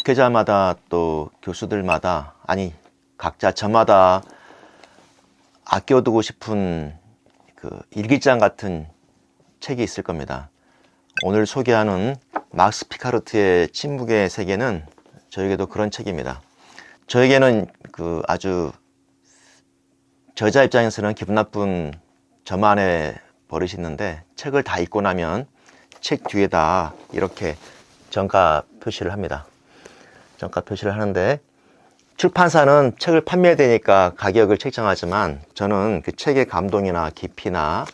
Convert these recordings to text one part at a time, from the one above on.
목회자마다 또 교수들마다, 아니 각자 저마다 아껴두고 싶은 그 일기장 같은 책이 있을 겁니다. 오늘 소개하는 막스 피카르트의 침묵의 세계는 저에게도 그런 책입니다. 저에게는 그 아주 저자 입장에서는 기분 나쁜 저만의 버릇이 있는데, 책을 다 읽고 나면 책 뒤에다 이렇게 정가 표시를 합니다. 정가 표시를 하는데, 출판사는 책을 판매해야 되니까 가격을 책정하지만 저는 그 책의 감동이나 깊이나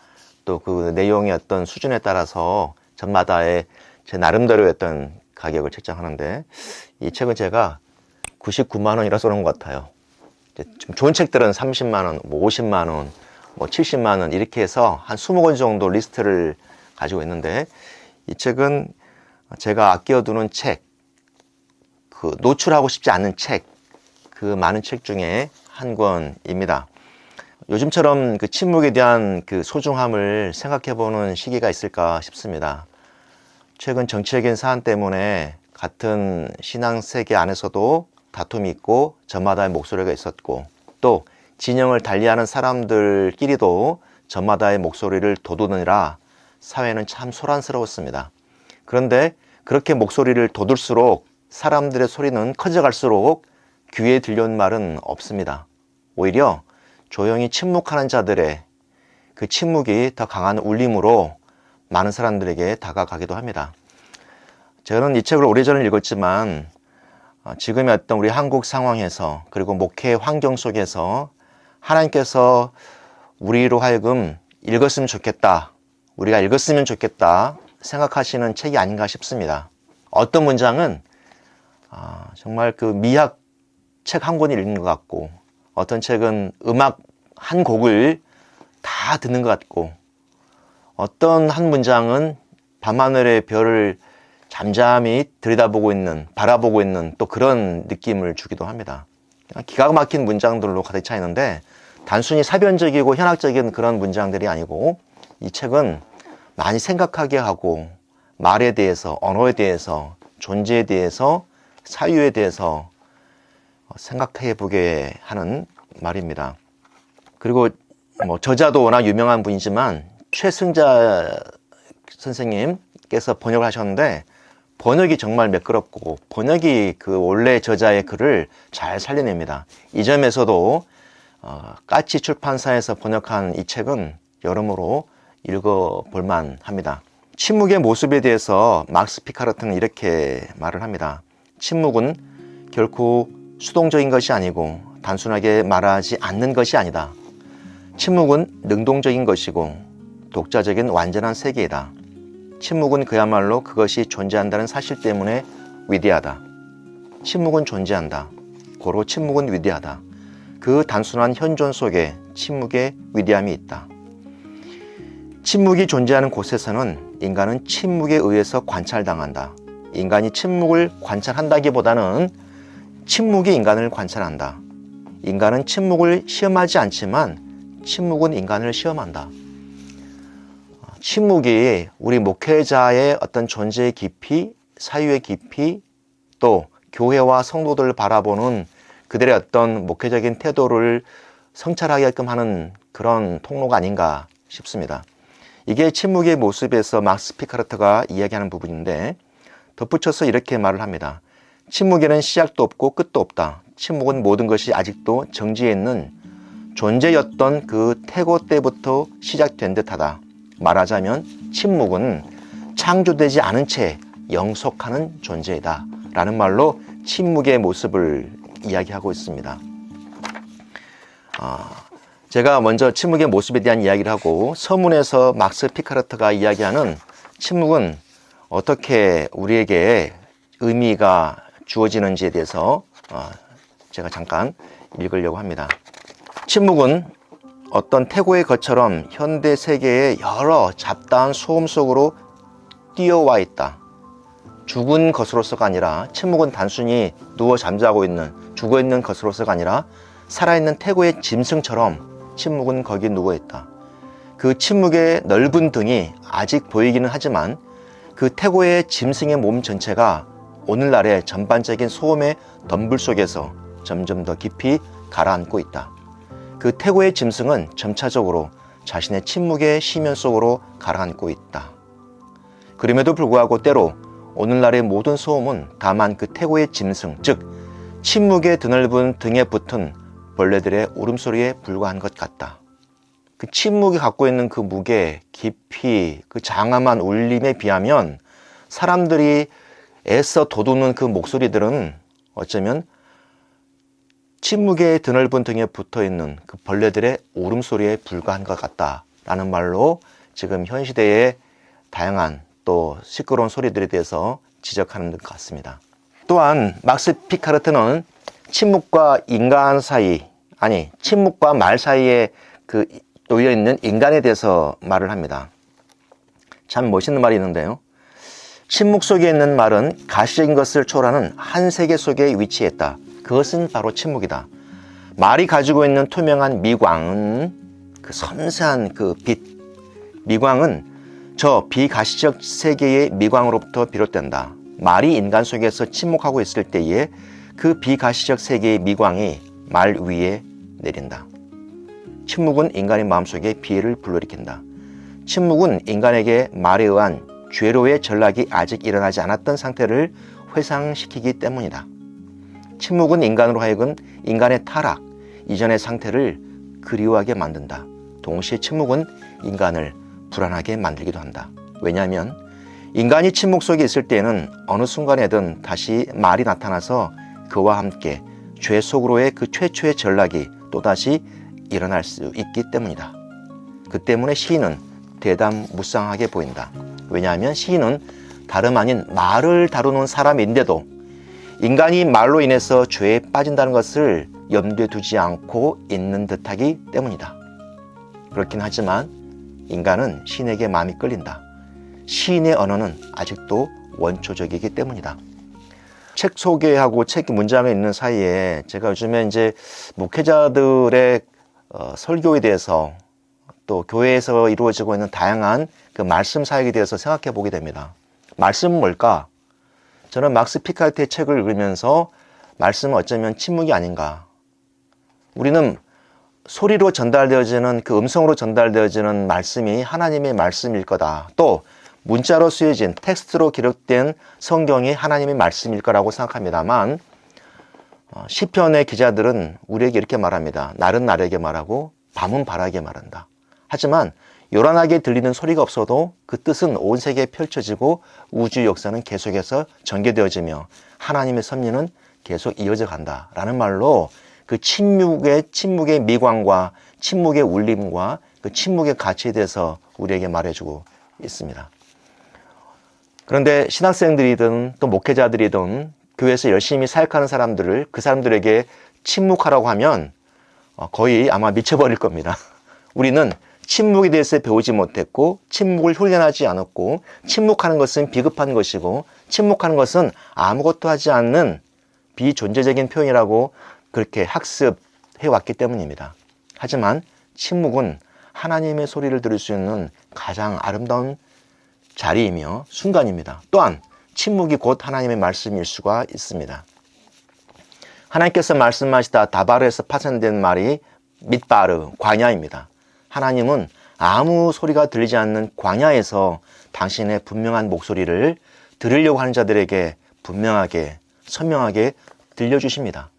또 그 내용의 어떤 수준에 따라서 저마다의 제 나름대로의 어떤 가격을 책정하는데, 이 책은 제가 99만 원이라 그런 것 같아요. 좀 좋은 책들은 30만 원, 뭐 50만 원, 뭐 70만 원 이렇게 해서 한 20권 정도 리스트를 가지고 있는데, 이 책은 제가 아껴두는 책, 그 노출하고 싶지 않은 책, 그 많은 책 중에 한 권입니다. 요즘처럼 그 침묵에 대한 그 소중함을 생각해보는 시기가 있을까 싶습니다. 최근 정치적인 사안 때문에 같은 신앙 세계 안에서도 다툼이 있고 저마다의 목소리가 있었고, 또 진영을 달리하는 사람들끼리도 저마다의 목소리를 돋우느라 사회는 참 소란스러웠습니다. 그런데 그렇게 목소리를 돋울수록 사람들의 소리는 커져갈수록 귀에 들려온 말은 없습니다. 오히려 조용히 침묵하는 자들의 그 침묵이 더 강한 울림으로 많은 사람들에게 다가가기도 합니다. 저는 이 책을 오래전에 읽었지만 지금의 어떤 우리 한국 상황에서, 그리고 목회 환경 속에서 하나님께서 우리로 하여금 읽었으면 좋겠다, 우리가 읽었으면 좋겠다 생각하시는 책이 아닌가 싶습니다. 어떤 문장은 정말 그 미학 책 한 권을 읽는 것 같고, 어떤 책은 음악 한 곡을 다 듣는 것 같고, 어떤 한 문장은 밤하늘의 별을 잠잠히 들여다보고 있는, 바라보고 있는 또 그런 느낌을 주기도 합니다. 기가 막힌 문장들로 가득 차 있는데, 단순히 사변적이고 현학적인 그런 문장들이 아니고, 이 책은 많이 생각하게 하고, 말에 대해서, 언어에 대해서, 존재에 대해서, 사유에 대해서 생각해 보게 하는 말입니다. 그리고 뭐 저자도 워낙 유명한 분이지만 최승자 선생님께서 번역을 하셨는데, 번역이 정말 매끄럽고 번역이 그 원래 저자의 글을 잘 살려냅니다. 이 점에서도 까치 출판사에서 번역한 이 책은 여러모로 읽어볼만 합니다. 침묵의 모습에 대해서 막스 피카르트는 이렇게 말을 합니다. 침묵은 결코 수동적인 것이 아니고 단순하게 말하지 않는 것이 아니다. 침묵은 능동적인 것이고 독자적인 완전한 세계이다. 침묵은 그야말로 그것이 존재한다는 사실 때문에 위대하다. 침묵은 존재한다. 고로 침묵은 위대하다. 그 단순한 현존 속에 침묵의 위대함이 있다. 침묵이 존재하는 곳에서는 인간은 침묵에 의해서 관찰당한다. 인간이 침묵을 관찰한다기보다는 침묵이 인간을 관찰한다. 인간은 침묵을 시험하지 않지만 침묵은 인간을 시험한다. 침묵이 우리 목회자의 어떤 존재의 깊이, 사유의 깊이, 또 교회와 성도들을 바라보는 그들의 어떤 목회적인 태도를 성찰하게끔 하는 그런 통로가 아닌가 싶습니다. 이게 침묵의 모습에서 막스 피카르트가 이야기하는 부분인데, 덧붙여서 이렇게 말을 합니다. 침묵에는 시작도 없고 끝도 없다. 침묵은 모든 것이 아직도 정지해 있는 존재였던 그 태고 때부터 시작된 듯하다. 말하자면 침묵은 창조되지 않은 채 영속하는 존재이다 라는 말로 침묵의 모습을 이야기하고 있습니다. 제가 먼저 침묵의 모습에 대한 이야기를 하고, 서문에서 막스 피카르트가 이야기하는 침묵은 어떻게 우리에게 의미가 주어지는지에 대해서 제가 잠깐 읽으려고 합니다. 침묵은 어떤 태고의 것처럼 현대 세계의 여러 잡다한 소음 속으로 뛰어와 있다. 죽은 것으로서가 아니라, 침묵은 단순히 누워 잠자고 있는, 죽어있는 것으로서가 아니라 살아있는 태고의 짐승처럼 침묵은 거기 누워있다. 그 침묵의 넓은 등이 아직 보이기는 하지만 그 태고의 짐승의 몸 전체가 오늘날의 전반적인 소음의 덤불 속에서 점점 더 깊이 가라앉고 있다. 그 태고의 짐승은 점차적으로 자신의 침묵의 심연 속으로 가라앉고 있다. 그럼에도 불구하고 때로 오늘날의 모든 소음은 다만 그 태고의 짐승, 즉 침묵의 드넓은 등에 붙은 벌레들의 울음소리에 불과한 것 같다. 그 침묵이 갖고 있는 그 무게, 깊이, 그 장엄한 울림에 비하면 사람들이 애써 돋우는 그 목소리들은 어쩌면 침묵의 드넓은 등에 붙어있는 그 벌레들의 울음소리에 불과한 것 같다라는 말로 지금 현 시대의 다양한 또 시끄러운 소리들에 대해서 지적하는 것 같습니다. 또한 막스 피카르트는 침묵과 인간 사이, 아니 침묵과 말 사이에 그 놓여있는 인간에 대해서 말을 합니다. 참 멋있는 말이 있는데요. 침묵 속에 있는 말은 가시적인 것을 초월하는 한 세계 속에 위치했다. 그것은 바로 침묵이다. 말이 가지고 있는 투명한 미광은 그 섬세한 그 빛, 미광은 저 비가시적 세계의 미광으로부터 비롯된다. 말이 인간 속에서 침묵하고 있을 때에 그 비가시적 세계의 미광이 말 위에 내린다. 침묵은 인간의 마음속에 비애를 불러일으킨다. 침묵은 인간에게 말에 의한 죄로의 전락이 아직 일어나지 않았던 상태를 회상시키기 때문이다. 침묵은 인간으로 하여금 인간의 타락, 이전의 상태를 그리워하게 만든다. 동시에 침묵은 인간을 불안하게 만들기도 한다. 왜냐하면 인간이 침묵 속에 있을 때에는 어느 순간에든 다시 말이 나타나서 그와 함께 죄 속으로의 그 최초의 전락이 또다시 일어날 수 있기 때문이다. 그 때문에 시인은 대담무쌍하게 보인다. 왜냐하면 시인은 다름 아닌 말을 다루는 사람인데도 인간이 말로 인해서 죄에 빠진다는 것을 염두에 두지 않고 있는 듯하기 때문이다. 그렇긴 하지만 인간은 시인에게 마음이 끌린다. 시인의 언어는 아직도 원초적이기 때문이다. 책 소개하고 책 문장에 있는 사이에 제가 요즘에 이제 목회자들의 설교에 대해서 또 교회에서 이루어지고 있는 다양한 그 말씀 사역에 대해서 생각해 보게 됩니다. 말씀은 뭘까? 저는 막스 피카르트의 책을 읽으면서 말씀은 어쩌면 침묵이 아닌가. 우리는 소리로 전달되어지는 그 음성으로 전달되어지는 말씀이 하나님의 말씀일 거다. 또 문자로 쓰여진 텍스트로 기록된 성경이 하나님의 말씀일 거라고 생각합니다만 시편의 기자들은 우리에게 이렇게 말합니다. 날은 날에게 말하고 밤은 바라게 말한다. 하지만 요란하게 들리는 소리가 없어도 그 뜻은 온 세계에 펼쳐지고 우주 역사는 계속해서 전개되어지며 하나님의 섭리는 계속 이어져 간다라는 말로 그 침묵의 미광과 침묵의 울림과 그 침묵의 가치에 대해서 우리에게 말해주고 있습니다. 그런데 신학생들이든 또 목회자들이든 교회에서 열심히 사역하는 사람들을 그 사람들에게 침묵하라고 하면 거의 아마 미쳐버릴 겁니다. 우리는 침묵에 대해서 배우지 못했고 침묵을 훈련하지 않았고 침묵하는 것은 비급한 것이고 침묵하는 것은 아무것도 하지 않는 비존재적인 표현이라고 그렇게 학습해 왔기 때문입니다. 하지만 침묵은 하나님의 소리를 들을 수 있는 가장 아름다운 자리이며 순간입니다. 또한 침묵이 곧 하나님의 말씀일 수가 있습니다. 하나님께서 말씀하시다 다바르에서 파생된 말이 mid바르, 광야입니다. 하나님은 아무 소리가 들리지 않는 광야에서 당신의 분명한 목소리를 들으려고 하는 자들에게 분명하게 선명하게 들려주십니다.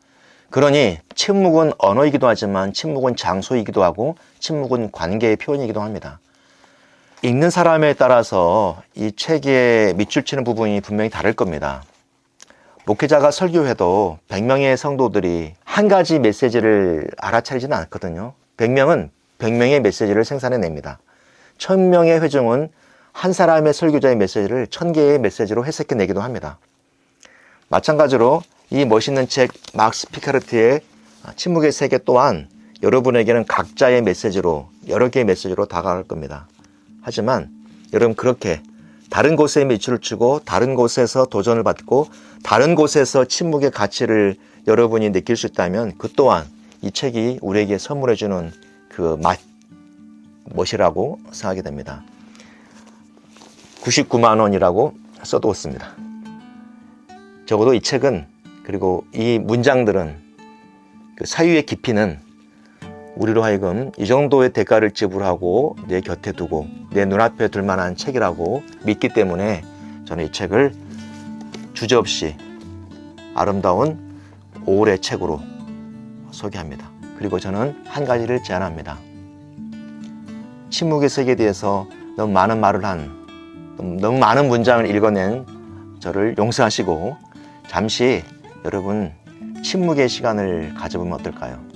그러니 침묵은 언어이기도 하지만 침묵은 장소이기도 하고 침묵은 관계의 표현이기도 합니다. 읽는 사람에 따라서 이 책에 밑줄 치는 부분이 분명히 다를 겁니다. 목회자가 설교해도 100명의 성도들이 한 가지 메시지를 알아차리지는 않거든요. 100명은 100명의 메시지를 생산해냅니다. 1000명의 회중은 한 사람의 설교자의 메시지를 1000개의 메시지로 해석해내기도 합니다. 마찬가지로 이 멋있는 책 막스 피카르트의 침묵의 세계 또한 여러분에게는 각자의 메시지로 여러 개의 메시지로 다가갈 겁니다. 하지만 여러분 그렇게 다른 곳에 밑줄을 치고 다른 곳에서 도전을 받고 다른 곳에서 침묵의 가치를 여러분이 느낄 수 있다면 그 또한 이 책이 우리에게 선물해주는 그 멋이라고 생각하게 됩니다. 99만 원이라고 써두었습니다. 적어도 이 책은, 그리고 이 문장들은, 그 사유의 깊이는 우리로 하여금 이 정도의 대가를 지불하고 내 곁에 두고 내 눈앞에 둘 만한 책이라고 믿기 때문에 저는 이 책을 주저없이 아름다운 5월의 책으로 소개합니다. 그리고 저는 한 가지를 제안합니다. 침묵의 세계에 대해서 너무 많은 말을 너무 많은 문장을 읽어낸 저를 용서하시고 잠시 여러분 침묵의 시간을 가져보면 어떨까요?